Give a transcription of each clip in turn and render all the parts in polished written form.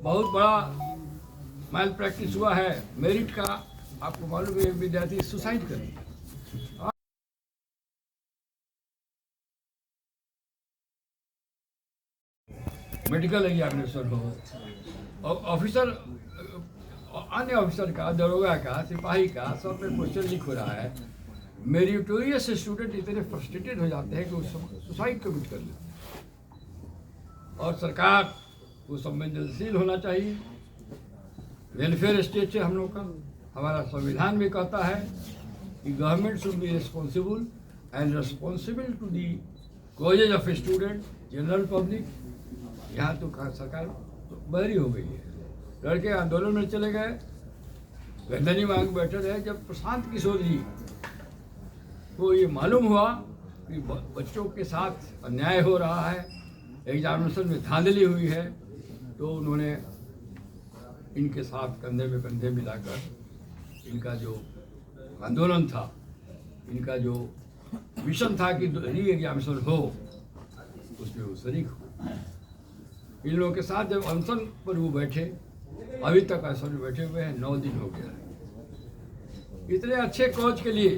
बहुत बड़ा मैल प्रैक्टिस हुआ है मेरिट का। आपको मालूम है विद्यार्थी सुसाइड कर लिया। मेडिकल एग्जामिनेशन हो और ऑफिसर, अन्य ऑफिसर का, दरोगा का, सिपाही का, सब में क्वेश्चन लीक हो रहा है। मेरिटोरियस स्टूडेंट इतने फ्रस्ट्रेटेड हो जाते हैं कि वो सुसाइड कमिट कर लेते हैं। और सरकार को संवेदनशील होना चाहिए। वेलफेयर स्टेट है हम लोग का। हमारा संविधान भी कहता है कि government should be responsible and responsible to the causes of student, general public. यहाँ तो सरकार तो बहरी हो गई है। लड़के आंदोलन में चले गए, गर्दनी मांग बैठे रहे। जब प्रशांत किशोर जी को ये मालूम हुआ कि बच्चों के साथ अन्याय हो रहा है, एग्जामिनेशन में धांधली हुई है, तो उन्होंने इनके साथ कंधे में कंधे मिलाकर इनका जो आंदोलन था, इनका जो मिशन था कि री एग्जामिनेशन हो, उसमें वो शरीक हो। इन लोगों के साथ जब अनशन पर वो बैठे, अभी तक अनशन में बैठे हुए हैं, 9 दिन हो गया है। इतने अच्छे कोच के लिए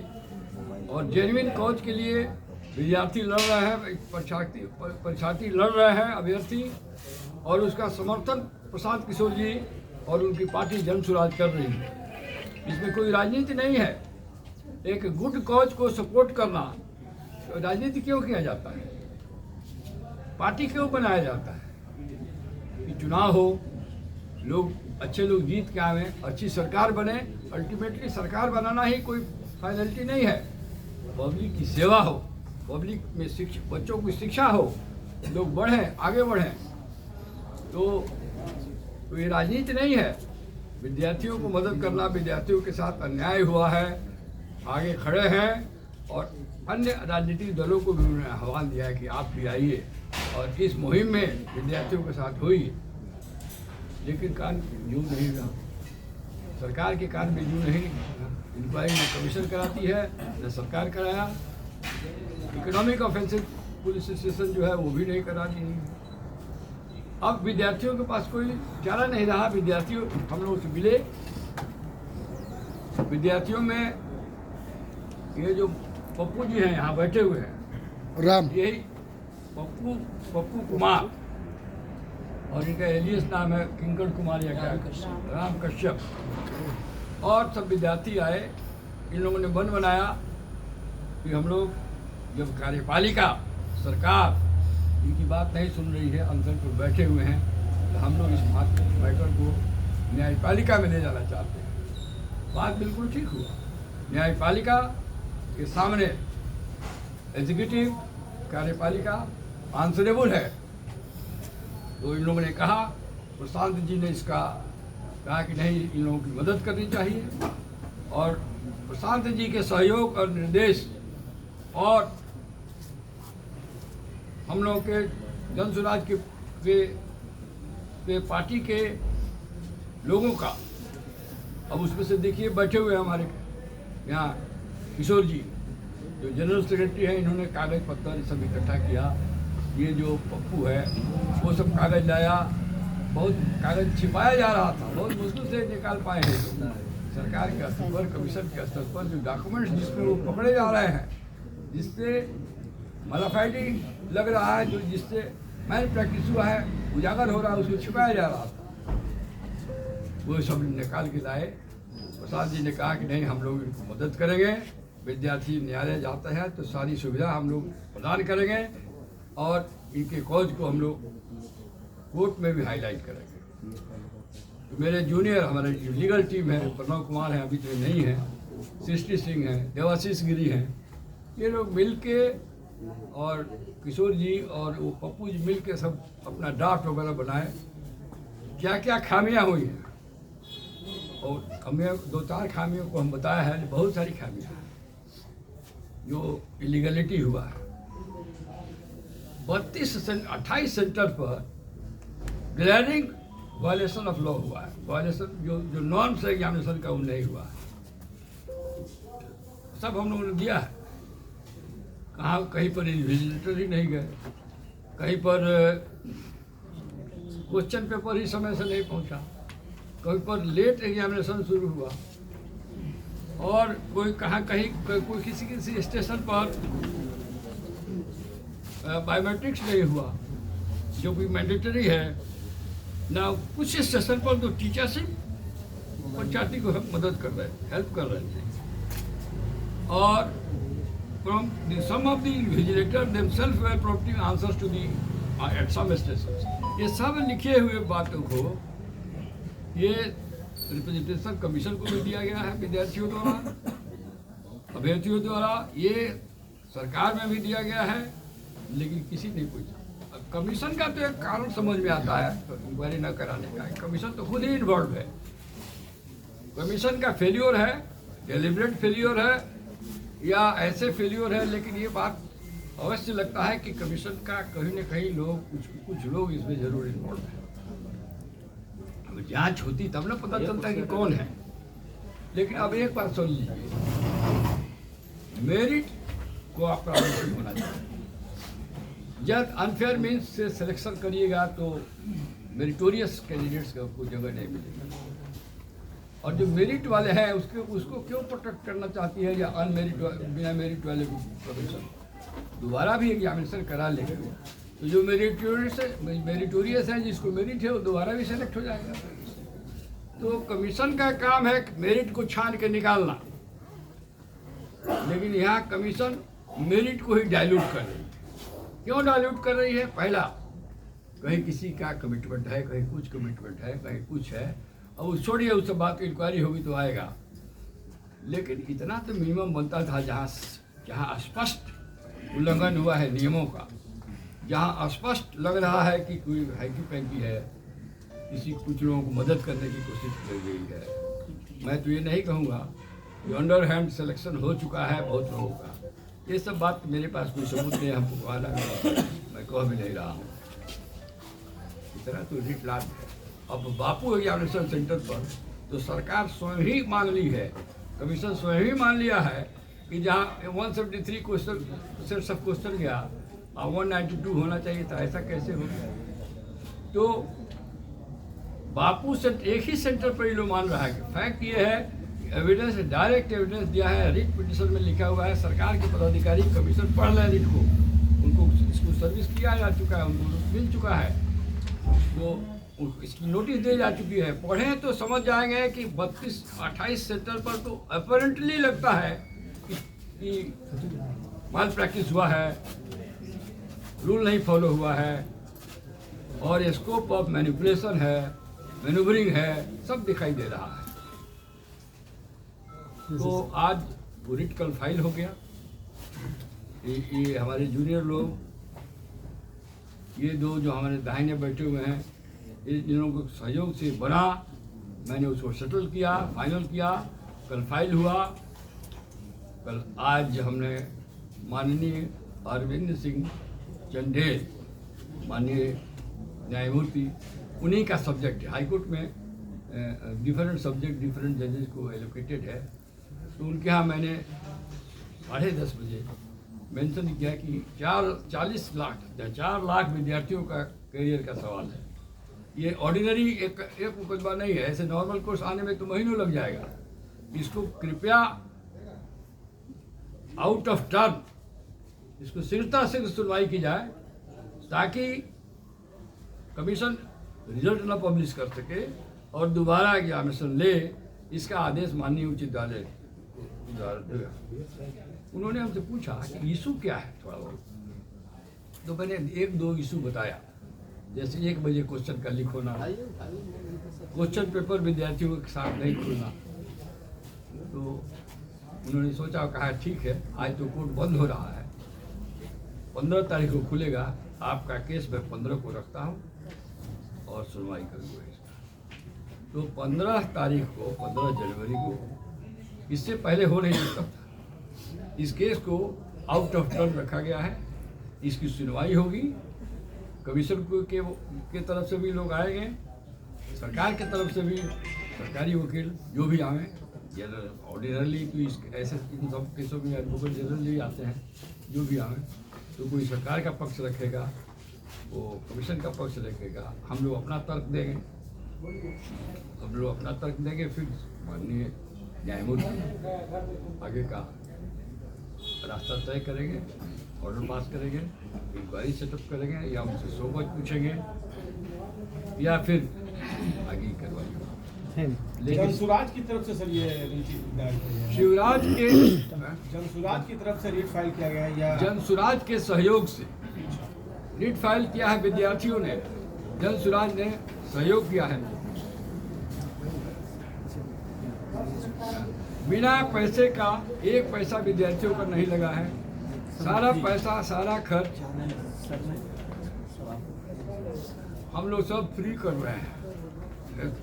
और जेन्युइन कोच के लिए विद्यार्थी लड़ रहे हैं, परीक्षार्थी लड़ रहे हैं, अभ्यर्थी, और उसका समर्थन प्रशांत किशोर जी और उनकी पार्टी जन स्वराज कर रही है। इसमें कोई राजनीति नहीं है। एक गुड कोच को सपोर्ट करना, तो राजनीति क्यों किया जाता है? पार्टी क्यों बनाया जाता है? कि चुनाव हो, लोग अच्छे लोग जीत के आवे, अच्छी सरकार बने। अल्टीमेटली सरकार बनाना ही कोई फाइनलिटी नहीं है। पब्लिक की सेवा हो, पब्लिक में बच्चों की शिक्षा हो, लोग बढ़ें, आगे बढ़ें, तो ये राजनीति नहीं है। विद्यार्थियों को मदद करना, विद्यार्थियों के साथ अन्याय हुआ है, आगे खड़े हैं। और अन्य राजनीतिक दलों को भी उन्होंने आह्वान दिया है कि आप भी आइए और इस मुहिम में विद्यार्थियों के साथ हुई। लेकिन काम यूँ नहीं रहा, सरकार के काम में यूँ नहीं। इंक्वायरी में कमीशन कराती है, न सरकार कराया। इकोनॉमिक ऑफेंसिव पुलिस स्टेशन जो है वो भी नहीं करा दी। अब विद्यार्थियों के पास कोई चारा नहीं रहा। विद्यार्थियों हम लोग से मिले, विद्यार्थियों में ये जो पप्पू जी हैं यहाँ बैठे हुए हैं, राम, यही पप्पू कुमार, और इनका एलियस नाम है किंकर कुमार या क्या, राम कश्यप, और सब विद्यार्थी आए। इन लोगों ने मन बनाया कि हम लोग जब कार्यपालिका सरकार इनकी बात नहीं सुन रही है, अनशन पर बैठे हुए हैं, तो हम लोग इस मैटर को न्यायपालिका में ले जाना चाहते हैं। बात बिल्कुल ठीक हुआ। न्यायपालिका के सामने एग्जीक्यूटिव, कार्यपालिका आंसरेबल है। तो इन लोगों ने कहा, प्रशांत जी ने इसका कहा कि नहीं, इन लोगों की मदद करनी चाहिए। और प्रशांत जी के सहयोग और निर्देश और हम लोग के जन स्वराज के पार्टी के लोगों का, अब उसमें से देखिए बैठे हुए हैं हमारे यहाँ किशोर जी जो जनरल सेक्रेटरी हैं, इन्होंने कागज़ पत्तर सब इकट्ठा किया। ये जो पप्पू है वो सब कागज़ लाया। बहुत कागज़ छिपाया जा रहा था, बहुत मुश्किल से निकाल पाए हैं। सरकार के स्तर पर, कमीशन के स्तर पर जो डॉक्यूमेंट्स जिसमें वो पकड़े जा रहे हैं, जिससे मलाफाइडी लग रहा है, जो जिससे मैल प्रैक्टिस हुआ है, उजागर हो रहा है, उसको छिपाया जा रहा था, वो सब निकाल के लाए। प्रसाद जी ने कहा कि नहीं, हम लोग इनको मदद करेंगे। विद्यार्थी न्यायालय जाता है तो सारी सुविधा हम लोग प्रदान करेंगे और इनके कॉज को हम लोग कोर्ट में भी हाईलाइट करेंगे। तो मेरे जूनियर, हमारे जो लीगल टीम है, प्रणव कुमार हैं, अभी तो नहीं है, सृष्टि सिंह हैं, देवाशीष गिरी हैं, ये लोग मिल के, और किशोर जी और वो पप्पू जी मिल के सब अपना ड्राफ्ट वगैरह बनाए। क्या क्या खामियां हुई हैं, और खामियां 2-4 खामियों को हम बताया है। बहुत सारी खामियां हैं जो इलीगलिटी हुआ है। 28 सेंटर पर ग्लैरिंग वायलेशन ऑफ लॉ हुआ है। वायलेशन जो नॉर्म्स है एग्जामिनेशन का, वो नहीं हुआ है। सब हम लोगों ने दिया है। कहीं पर इन्विजिलेटर ही नहीं गए, कहीं पर क्वेश्चन पेपर ही समय से नहीं पहुंचा, कहीं पर लेट एग्जामिनेशन शुरू हुआ, और कोई कहाँ कहीं कोई किसी स्टेशन पर बायोमेट्रिक्स नहीं हुआ, जो भी मैंडेटरी है ना। कुछ स्टेशन पर तो टीचर्स ही पंचायती को मदद कर रहे थे, हेल्प कर रहे थे, और from some of the vigilators themselves were providing answers to the at some stations. ये सब लिखे हुए बातों को ये रिप्रेजेंटेशन कमीशन को भी दिया गया है विद्यार्थियों द्वारा, अभ्यर्थियों द्वारा, ये सरकार में भी दिया गया है, लेकिन किसी ने पूछा। कमीशन का तो एक कारण समझ में आता है इंक्वायरी न कराने का, कमीशन तो खुद ही इन्वॉल्व है। कमीशन का फेल्योर है, डेलिब्रेट फेल्योर है या ऐसे फेल्योर है, लेकिन ये बात अवश्य लगता है कि कमीशन का कहीं न कहीं कुछ लोग इसमें जरूर इन्वॉल्व हैं। अब जांच होती तब ना पता चलता है कि कौन है। लेकिन अब एक बात सुन लीजिए, मेरिट को आपका अवश्य होना चाहिए। जब अनफेयर मीन्स से सिलेक्शन करिएगा तो मेरिटोरियस कैंडिडेट्स को जगह नहीं मिलेगी, और जो मेरिट वाले हैं उसको क्यों प्रोटेक्ट करना चाहती है या अनमेरिट बिना मेरिट वाले प्रोफेशन दोबारा भी एग्जामिनेशन करा लेंगे, तो जो मेरिटोरियस है जिसको मेरिट है वो दोबारा भी सेलेक्ट हो जाएगा। तो कमीशन का काम है मेरिट को छान के निकालना, लेकिन यहाँ कमीशन मेरिट को ही डाइल्यूट कर रही है। क्यों डाइल्यूट कर रही है? पहला, कहीं किसी का कमिटमेंट है, कहीं कुछ कमिटमेंट है, कहीं कुछ है, अब उस छोड़िए, उस सब बात की इंक्वायरी होगी तो आएगा। लेकिन इतना तो मिनिमम बनता था जहाँ स्पष्ट उल्लंघन हुआ है नियमों का, जहाँ स्पष्ट लग रहा है कि कोई हैकी पैंकी है, कुछ लोगों को मदद करने की कोशिश की गई है। मैं तो ये नहीं कहूँगा कि अंडर हैंड सिलेक्शन हो चुका है बहुत लोगों का, ये सब बात मेरे पास कोई सबूत नहीं, हमको वाला मैं कह भी नहीं रहा हूँ। इतना तो रिट लाट है। अब बापू एग्जामिनेशन सेंटर पर तो सरकार स्वयं ही मान ली है, कमीशन स्वयं ही मान लिया है कि जहाँ 173 क्वेश्चन सेट्स ऑफ क्वेश्चन गया और 192 होना चाहिए था, ऐसा कैसे हो गया? तो बापू एक ही सेंटर पर ही लोग मान रहा है कि फैक्ट ये है, एविडेंस डायरेक्ट एविडेंस दिया है, रिट पिटिशन में लिखा हुआ है, सरकार के पदाधिकारी कमीशन पढ़ रहे हैं रिट को, उनको इसको सर्विस किया जा चुका है, उनको मिल चुका है, तो इसकी नोटिस दी जा चुकी है। पढ़ें तो समझ जाएंगे कि 32-28 सेंटर पर तो अपरेंटली लगता है कि माल प्रैक्टिस हुआ है, रूल नहीं फॉलो हुआ है, और स्कोप ऑफ मैनिपुलेशन है, मैनूवरिंग है, सब दिखाई दे रहा है। तो आज वो रिट कल फाइल हो गया। ये हमारे जूनियर लोग, ये दो जो हमारे दाहिने बैठे हुए हैं, इन लोगों के सहयोग से बना, मैंने उसको सेटल किया, फाइनल किया, कल फाइल हुआ। कल आज हमने माननीय अरविंद सिंह चंदेल, माननीय न्यायमूर्ति, उन्हीं का सब्जेक्ट है, हाईकोर्ट में डिफरेंट सब्जेक्ट डिफरेंट जजेस को एलोकेटेड है, तो उनके यहाँ मैंने 10:30 बजे मेंशन किया कि 4 लाख विद्यार्थियों का करियर का सवाल है। ये ऑर्डिनरी एक मुकदमा नहीं है, ऐसे नॉर्मल कोर्स आने में तो महीनों लग जाएगा। इसको कृपया आउट ऑफ टर्न इसको शीघ्रता से सुनवाई की जाए, ताकि कमीशन रिजल्ट न पब्लिश कर सके और दोबारा एग्जामिनेशन ले, इसका आदेश माननीय उच्च न्यायालय देगा। उन्होंने हमसे पूछा कि इशू क्या है थोड़ा बहुत, तो मैंने 1-2 इशू बताया, जैसे 1 बजे क्वेश्चन का लीक होना, क्वेश्चन पेपर विद्यार्थियों के साथ नहीं खुलना। तो उन्होंने सोचा, कहा ठीक है, आज तो कोर्ट बंद हो रहा है, 15 तारीख को खुलेगा, आपका केस मैं 15 को रखता हूँ और सुनवाई करूँगा इसका। तो 15 तारीख को, 15 जनवरी को, इससे पहले हो नहीं सकता था, इस केस को आउट ऑफ टर्न रखा गया है। इसकी सुनवाई होगी, कमीशन के तरफ से भी लोग आएंगे, सरकार के तरफ से भी सरकारी वकील जो भी आए, जनरल ऑर्डिनरली तो ऐसे इन सब केसों में एडवोकेट जनरल भी आते हैं, जो भी आए, तो कोई सरकार का पक्ष रखेगा, वो कमीशन का पक्ष रखेगा, हम लोग अपना तर्क देंगे, फिर माननीय न्यायमूर्ति आगे का रास्ता तय करेंगे, ऑर्डर पास करेंगे, इंक्वायरी सेटअप करेंगे, या उनसे सोबत पूछेंगे, या फिर आगे ही करवाएंगे। जनसुराज की तरफ से सर ये शिवराज के जनसुराज की तरफ से रिट फाइल किया गया है या जनसुराज के सहयोग से रिट फाइल किया है विद्यार्थियों ने, जनसुराज ने सहयोग किया है। बिना पैसे का एक पैसा विद्यार्थियों पर नहीं लगा है, सारा पैसा सारा खर्च हम लोग सब फ्री कर रहे हैं।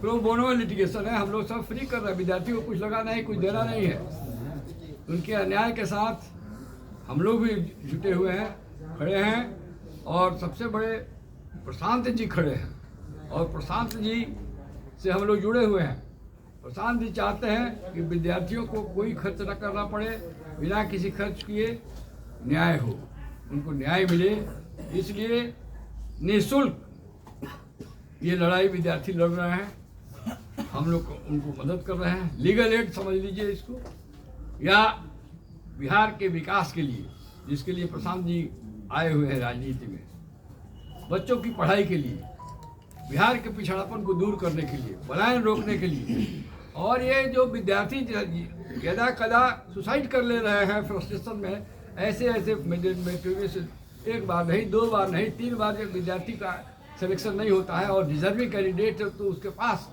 प्रो बोनो लिटिगेशन है, हम लोग सब फ्री कर रहे हैं, विद्यार्थियों को कुछ लगा नहीं, कुछ देना नहीं है। उनके अन्याय के साथ हम लोग भी जुटे हुए हैं, खड़े हैं, और सबसे बड़े प्रशांत जी खड़े हैं, और प्रशांत जी से हम लोग जुड़े हुए हैं। प्रशांत जी चाहते हैं कि विद्यार्थियों को कोई खर्च न करना पड़े, बिना किसी खर्च किए न्याय हो, उनको न्याय मिले, इसलिए निःशुल्क ये लड़ाई विद्यार्थी लड़ रहे हैं। हम लोग उनको मदद कर रहे हैं, लीगल एड समझ लीजिए इसको, या बिहार के विकास के लिए, जिसके लिए प्रशांत जी आए हुए हैं राजनीति में, बच्चों की पढ़ाई के लिए, बिहार के पिछड़ापन को दूर करने के लिए, पलायन रोकने के लिए। और ये जो विद्यार्थी यदा कदा सुसाइड कर ले रहे हैं फ्रस्ट्रेशन में, ऐसे एक बार नहीं, 2 बार नहीं, 3 बार जब विद्यार्थी का सिलेक्शन नहीं होता है और डिजर्विंग कैंडिडेट तो उसके पास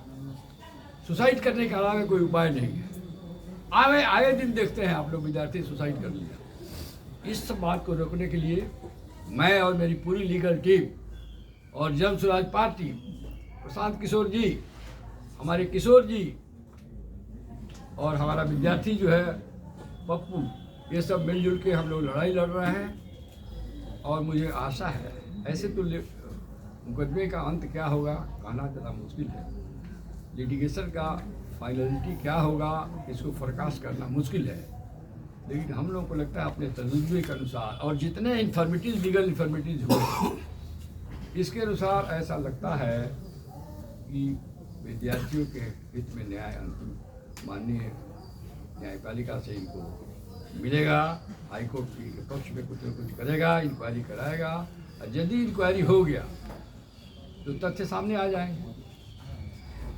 सुसाइड करने के अलावा कोई उपाय नहीं है। आए दिन देखते हैं आप लोग विद्यार्थी सुसाइड कर लिया। इस सब बात को रोकने के लिए मैं और मेरी पूरी लीगल टीम और जनसुराज पार्टी, प्रशांत किशोर जी, हमारे किशोर जी, और हमारा विद्यार्थी जो है पप्पू, ये सब मिलजुल के हम लोग लड़ाई लड़ रहे हैं। और मुझे आशा है, ऐसे तो मुकदमे का अंत क्या होगा कहना ज़रा मुश्किल है, लिटिगेशन का फाइनलिटी क्या होगा इसको फोरकास्ट करना मुश्किल है, लेकिन हम लोगों को लगता है अपने तजुर्बे के अनुसार और जितने इन्फॉर्मेटिव लीगल इन्फॉर्मेटिव हुए, इसके अनुसार ऐसा लगता है कि विद्यार्थियों के हित में न्याय अंतिम माननीय न्यायपालिका से इनको मिलेगा। हाईकोर्ट के पक्ष में कुछ न कुछ करेगा, इंक्वायरी कराएगा, और यदि इंक्वायरी हो गया तो तथ्य सामने आ जाएंगे।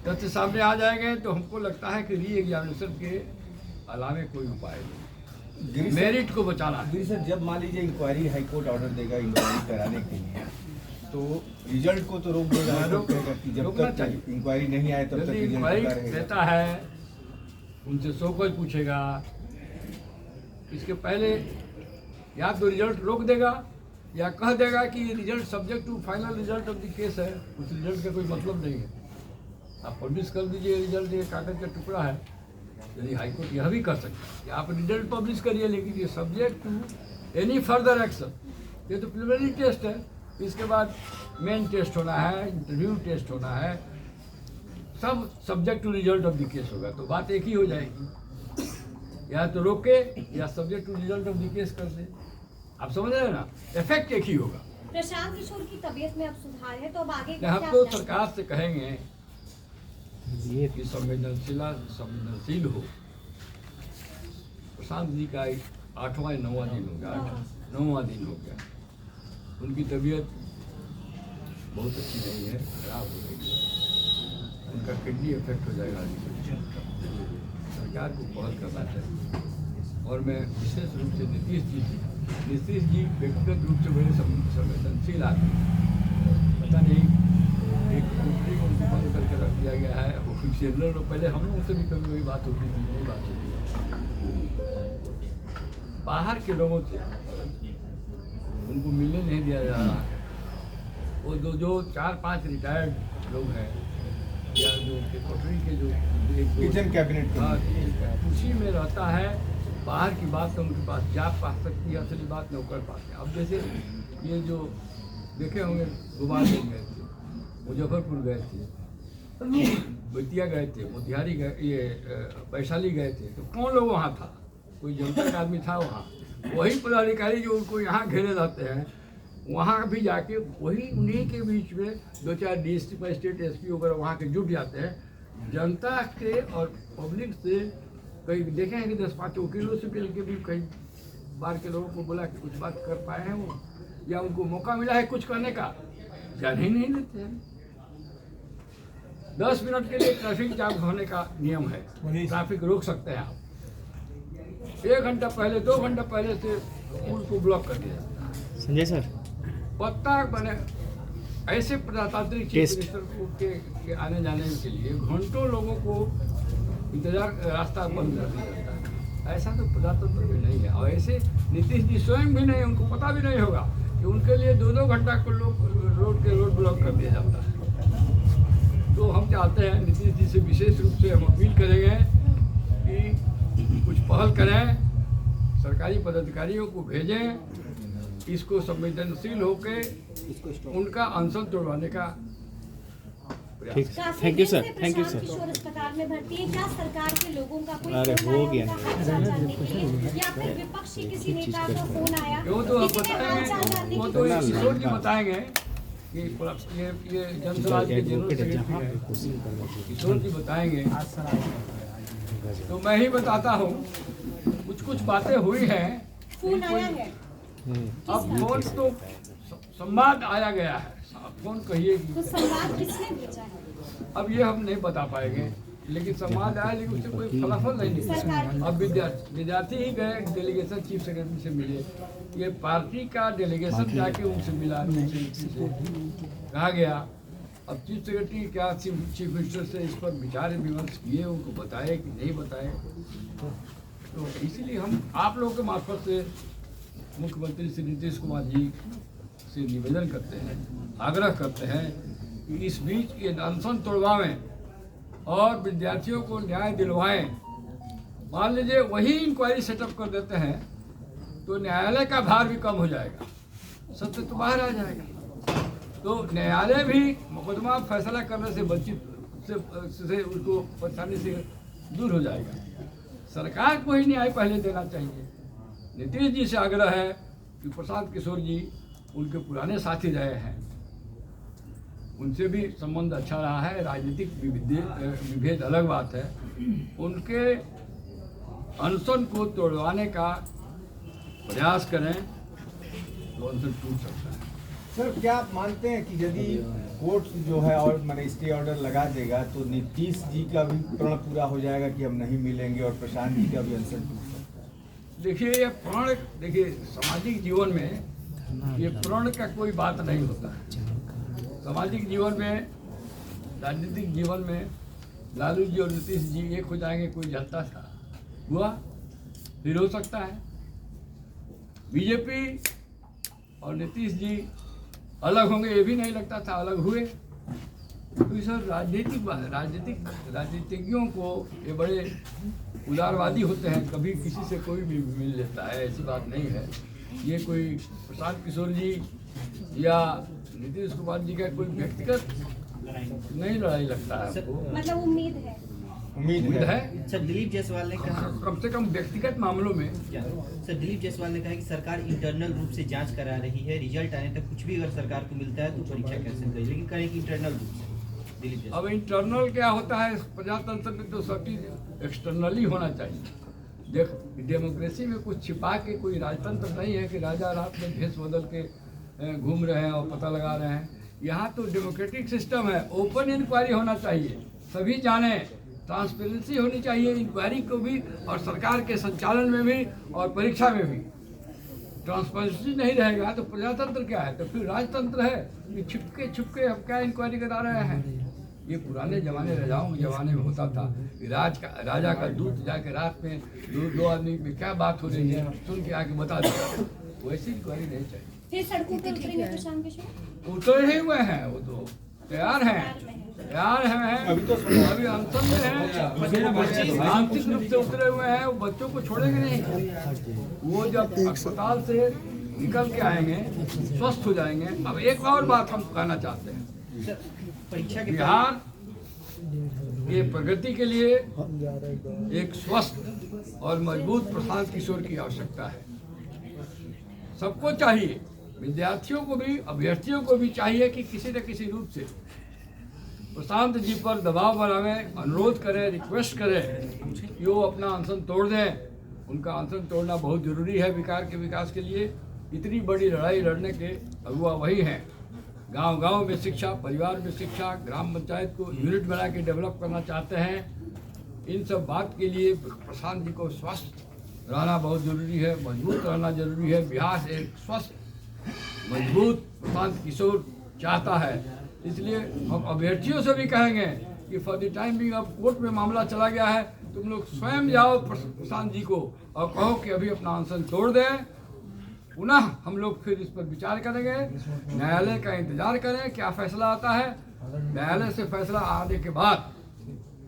तथ्य सामने आ जाएंगे तो हमको लगता है कि री एग्जामिनेशन के अलावे कोई उपाय नहीं, मेरिट को बचाना है। सर, जब मान लीजिए इंक्वायरी हाईकोर्ट ऑर्डर देगा इंक्वायरी कराने के लिए, तो रिजल्ट को तो रोक देगा, कि जब तक इंक्वायरी नहीं आए तब तक इंक्वायरी देता है, उनसे सोकज पूछेगा, इसके पहले या तो रिजल्ट रोक देगा या कह देगा कि result subject to final result of the case है, उस रिजल्ट का कोई मतलब नहीं है, आप पब्लिश कर दीजिए रिजल्ट, ये कागज का टुकड़ा है। यदि हाईकोर्ट यह भी कर सकता है कि आप रिजल्ट पब्लिश करिए, लेकिन ये subject to any further action, ये तो प्रिलिमिनरी टेस्ट है, इसके बाद मेन टेस्ट होना है, इंटरव्यू टेस्ट होना है, सब subject to result of the case होगा, तो बात एक ही हो जाएगी, या तो रोके या subject to result of the case कर दे। आप समझ रहे हैं ना, इफेक्ट एक ही होगा। प्रशांत किशोर की तबीयत में अब सुधार है, तो अब आगे हम तो सरकार से कहेंगे कि संवेदनशील हो। प्रशांत जी का 8वां 9वां दिन हो गया, 9वां दिन हो गया, उनकी तबीयत बहुत अच्छी नहीं है, खराब हो गई है, उनका किडनी इफेक्ट हो जाएगा। सरकार को पहल करना चाहिए, और मैं विशेष रूप से नीतीश जी व्यक्तिगत रूप से बड़े संवेदनशील आदमी, पता नहीं एक कंपनी को उनको बंद करके रख दिया गया है ऑफिशियल। पहले हम लोगों से भी कभी कोई बात होती थी, नहीं बात होती है, बाहर के लोगों से उनको मिलने नहीं दिया जा रहा है। वो जो 4-5 रिटायर्ड लोग हैं, या जो सेक्रेटरी के जो किचन कैबिनेट कुर्सी में रहता है, बाहर की बात तो उनके पास जा पा सकती है, असली बात नहीं कर पाते। अब जैसे ये जो देखे होंगे, गोपालगंज गए थे, मुजफ्फरपुर गए थे, बेतिया गए थे, मोतिहारी गए, ये वैशाली गए थे, तो कौन लोग वहाँ था? कोई जनता का आदमी था वहाँ? वही पदाधिकारी जो उनको यहाँ घेरे रहते हैं, वहाँ भी जाके वही उन्हीं के बीच में 2-4 डीएसपी मजिस्ट्रेट एसपी वगैरह वहाँ के जुट जाते हैं। जनता के और पब्लिक से कई देखे हैं कि 10-5 वकीलों से मिल के भी कई बार के लोगों को बोला कि कुछ बात कर पाए हैं वो, या उनको मौका मिला है कुछ करने का, जाने ही नहीं देते हैं। 10 मिनट के लिए ट्रैफिक जाम होने का नियम है, ट्रैफिक रोक सकते हैं आप। 1 घंटा पहले 2 घंटा पहले से उनको ब्लॉक कर दिया जाता है। संजय सर, पत्ता बने ऐसे प्रजातांत्रिक चीफ मिनिस्टर के आने जाने के लिए घंटों लोगों को इंतजार रास्ता बंद कर दिया जाता है। ऐसा तो प्रजातंत्र में नहीं है। और ऐसे नीतीश जी स्वयं भी नहीं, उनको पता भी नहीं होगा कि उनके लिए 2-2 घंटा को रोड ब्लॉक कर दिया जाता है। तो हम चाहते हैं नीतीश जी से विशेष रूप से हम अपील करेंगे कि कुछ पहल करें, सरकारी पदाधिकारियों को भेजें, इसको संवेदनशील होकर उनका अनशन तोड़वाने का ठीक, thank you sir, thank you sir. Kishore अस्पताल में भर्ती है, क्या सरकार के लोगों का कोई अरे फोन हो आया गया। उनका हालचाल जानने के लिए, या फिर विपक्ष के किसी नेता का फोन आया, वो तो आप किसी ने हालचाल जानने बताएंगे, वो की तो कोशिश की? किशोर जी बताएंगे कि ये जनसराज के जनरल सेक्रेटरी हैं, किशोर जी बताएंगे। तो मैं ही बताता हूँ, कुछ बातें हुई हैं। फोन आया है, अब फोन तो संवाद आया गया है, फोन कहिए तो कि संवाद किसने भेजा है? अब ये हम नहीं बता पाएंगे, लेकिन संवाद आया, लेकिन उससे कोई फलाफल नहीं निकला। अब विद्यार्थी ही गए डेलीगेशन चीफ सेक्रेटरी से मिले, ये पार्टी का डेलीगेशन जाके उनसे मिला, उनसे कहा गया। अब चीफ सेक्रेटरी क्या चीफ मिनिस्टर से इस पर विचार विमर्श किए, उनको बताए कि नहीं बताए। तो इसीलिए हम आप लोगों के मार्फत से मुख्यमंत्री श्री नीतीश कुमार जी से निवेदन करते हैं, आग्रह करते हैं कि इस बीच ये अनशन तोड़वाएं और विद्यार्थियों को न्याय दिलवाएं। मान लीजिए वही इंक्वायरी सेटअप कर देते हैं तो न्यायालय का भार भी कम हो जाएगा, सत्य तो बाहर आ जाएगा। तो न्यायालय भी मुकदमा फैसला करने से वंचित से उसको परेशानी से दूर हो जाएगा। सरकार को ही न्याय पहले देना चाहिए। नीतीश जी से आग्रह है कि प्रशांत किशोर जी उनके पुराने साथी रहे हैं, उनसे भी संबंध अच्छा रहा है, राजनीतिक विभेद अलग बात है। उनके अनशन को तोड़वाने का प्रयास करें तो अनशन टूट सकता है। सर, क्या आप मानते हैं कि यदि कोर्ट जो है और मैंने स्टे ऑर्डर लगा देगा तो नीतीश जी का भी प्रण पूरा हो जाएगा कि हम नहीं मिलेंगे और प्रशांत जी का भी अनशन टूट सकता है? देखिए, ये प्रण, देखिए सामाजिक जीवन में ये प्रण का कोई बात नहीं होता है। सामाजिक जीवन में, राजनीतिक जीवन में लालू जी और नीतीश जी एक हो जाएंगे, कोई जानता था? हुआ? फिर हो सकता है। बीजेपी और नीतीश जी अलग होंगे ये भी नहीं लगता था, अलग हुए। तो सर राजनीतिज्ञों को ये बड़े उदारवादी होते हैं, कभी किसी से कोई भी मिल लेता है, ऐसी बात नहीं है। ये कोई प्रशांत किशोर जी या नीतीश कुमार जी का कोई व्यक्तिगत नहीं लड़ाई लगता है आपको? मतलब उम्मीद है। सर दिलीप जायसवाल ने कहा, कम से कम व्यक्तिगत मामलों में। सर दिलीप जायसवाल ने कहा कि सरकार इंटरनल रूप से जांच करा रही है, रिजल्ट आने तक कुछ भी अगर सरकार को मिलता है तो परीक्षा कैंसिल करेगी, लेकिन करें कि इंटरनल रूप से। दिलीप जायसवाल, अब इंटरनल क्या होता है प्रजातंत्र में, तो सब चीज एक्सटर्नली होना चाहिए। डेमोक्रेसी में कुछ छिपा के कोई राजतंत्र नहीं है कि राजा रात में भेष बदल के घूम रहे हैं और पता लगा रहे हैं। यहाँ तो डेमोक्रेटिक सिस्टम है, ओपन इंक्वायरी होना चाहिए, सभी जाने, ट्रांसपेरेंसी होनी चाहिए इंक्वायरी को भी और सरकार के संचालन में भी और परीक्षा में भी। ट्रांसपेरेंसी नहीं रहेगा तो प्रजातंत्र क्या है? तो फिर राजतंत्र है कि छुपके हम क्या इंक्वायरी करा रहे हैं। ये पुराने जमाने, राजाओं के जमाने में होता था कि राजा का दूत जाके रात में दो आदमी में क्या बात हो रही है सुन के आके बता देता। वैसी इंक्वायरी नहीं चाहिए। फिर सड़कों पर उतरेंगे प्रशांत किशोर? उतरे ही हुए हैं, वो तो तैयार हैं। अभी अनशन में हैं, मानसिक रूप से उतरे हुए हैं। वो बच्चों को छोड़ेंगे नहीं। वो जब अस्पताल से निकल के आएंगे, स्वस्थ हो जाएंगे। अब एक और बात हम कहना चाहते हैं, परीक्षा के बिहार ये प्रगति के लिए एक स्वस्थ और मजबूत प्रशांत किशोर की आवश्यकता है। सबको चाहिए विद्यार्थियों को भी, अभ्यर्थियों को भी चाहिए कि किसी न किसी रूप से प्रशांत जी पर दबाव बनाएं, अनुरोध करें, रिक्वेस्ट करें कि वो अपना अनशन तोड़ दें। उनका अनशन तोड़ना बहुत जरूरी है बिहार के विकास के लिए। इतनी बड़ी लड़ाई लड़ने के अगुआ वही हैं। गांव-गांव में शिक्षा, परिवार में शिक्षा, ग्राम पंचायत को यूनिट बना के डेवलप करना चाहते हैं। इन सब बात के लिए प्रशांत जी को स्वस्थ रहना बहुत जरूरी है, मजबूत रहना जरूरी है। बिहार से एक स्वस्थ मजबूत प्रशांत किशोर चाहता है। इसलिए हम अभ्यर्थियों से भी कहेंगे कि फॉर द टाइम बिंग, अब कोर्ट में मामला चला गया है, तुम लोग स्वयं जाओ प्रशांत जी को और कहो कि अभी अपना अनशन तोड़ दें। पुनः हम लोग फिर इस पर विचार करेंगे, न्यायालय का इंतजार करें क्या फैसला आता है। न्यायालय से फैसला आने के बाद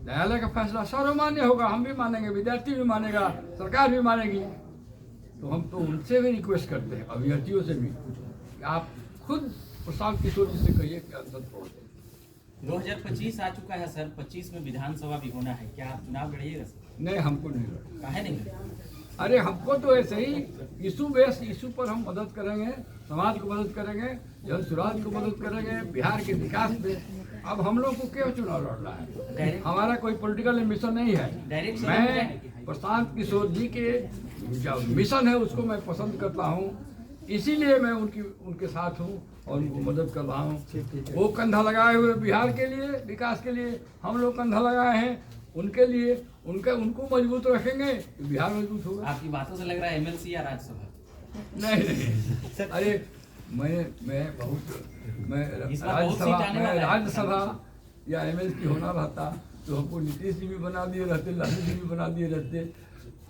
न्यायालय का फैसला सर्वमान्य होगा, हम भी मानेंगे, विद्यार्थी भी मानेगा, सरकार भी मानेगी। तो हम तो उनसे भी रिक्वेस्ट करते हैं, अभ्यर्थियों से भी, कि आप खुद प्रशांत किशोर जी से कहिए कि अनशन तोड़ दें। 2025 आ चुका है सर, 25 में विधानसभा भी होना है, क्या आप चुनाव लड़िएगा सर? नहीं, हमको नहीं लड़ना। काहे नहीं? अरे हमको तो ऐसे ही इशू बेस्ड इशू पर हम मदद करेंगे, समाज को मदद करेंगे, जन सुराज को मदद करेंगे, बिहार के विकास में। अब हम लोग को क्यों चुनाव लड़ना है? हमारा कोई पॉलिटिकल मिशन नहीं है। मैं प्रशांत किशोर जी के जो मिशन है उसको मैं पसंद करता हूँ, इसीलिए मैं उनके साथ हूँ और उनको मदद कर रहा हूँ। वो कंधा लगाए हुए बिहार के लिए, विकास के लिए, हम लोग कंधा लगाए हैं उनके लिए। उनको मजबूत रखेंगे तो बिहार मजबूत होगा। आपकी बातों से लग रहा है एमएलसी या राज्यसभा? नहीं, अरे मैं राज्यसभा या एमएलसी होना रहता तो हमको नीतीश जी भी बना दिए रहते, लालू जी भी बना दिए रहते,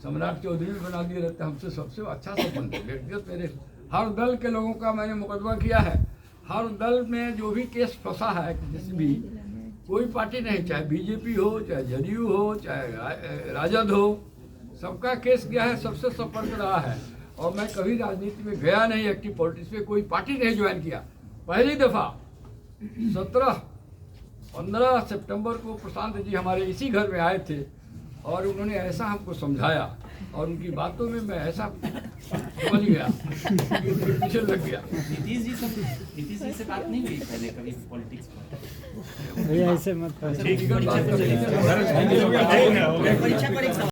सम्राट चौधरी भी बना दिए रहते। हमसे सबसे अच्छा संबंध है व्यक्तिगत। मेरे हर दल के लोगों का मैंने मुकदमा किया है। हर दल में जो भी केस फंसा है, जिस भी कोई पार्टी नहीं, चाहे बीजेपी हो, चाहे जदयू हो, चाहे राजद हो, सबका केस गया है, सबसे संपर्क रहा है। और मैं कभी राजनीति में गया नहीं, एक्टिव पॉलिटिक्स में कोई पार्टी नहीं ज्वाइन किया। पहली दफ़ा 15 सितंबर को प्रशांत जी हमारे इसी घर में आए थे और उन्होंने ऐसा हमको समझाया और उनकी बातों में मैं ऐसा समझ गया कि उनके पीछे लग गया। नीतीश जी से बात नहीं हुई पहले कभी पॉलिटिक्स में? भैया ऐसे मत बात कर रही है। परीक्षा पर एक सवाल